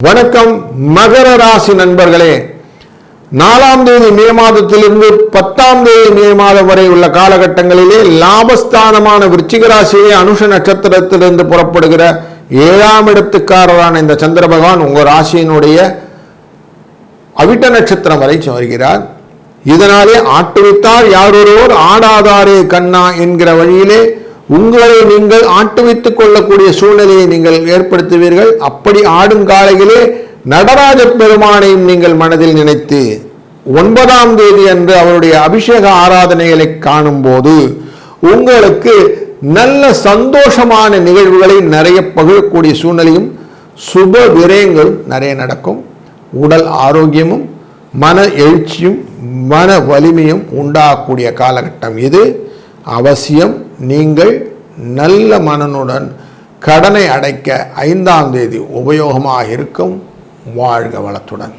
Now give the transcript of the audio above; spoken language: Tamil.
வணக்கம் மகர ராசி நண்பர்களே. 4ஆம் தேதி மே மாதத்திலிருந்து 10ஆம் தேதி மே மாதம் வரை உள்ள காலகட்டங்களிலே லாபஸ்தானமான விருச்சிக ராசியிலே அனுஷ நட்சத்திரத்திலிருந்து புறப்படுகிற 7ஆம் இடத்துக்காரரான இந்த சந்திர பகவான் உங்க ராசியினுடைய அவிட்ட நட்சத்திரம் வரை வருகிறார். இதனாலே ஆட்டுவித்தார் யாரொருவர் ஆடாதாரே கண்ணா என்கிற வழியிலே உங்களை நீங்கள் ஆட்டுவித்துக் கொள்ளக்கூடிய சூழ்நிலையை நீங்கள் ஏற்படுத்துவீர்கள். அப்படி ஆடும் காலையிலே நடராஜ பெருமானையும் நீங்கள் மனதில் நினைத்து 9ஆம் தேதி அன்று அவருடைய அபிஷேக ஆராதனைகளை காணும் போது உங்களுக்கு நல்ல சந்தோஷமான நிகழ்வுகளை நிறைய பகிரக்கூடிய சூழ்நிலையும் சுப விரயங்களும் நிறைய நடக்கும். உடல் ஆரோக்கியமும் மன எழுச்சியும் மன வலிமையும் உண்டாகக்கூடிய காலகட்டம் இது. அவசியம் நீங்கள் நல்ல மனனுடன் கடனை அடைக்க 5ஆம் தேதி உபயோகமாக இருக்கும். வாழ்க வளத்துடன்.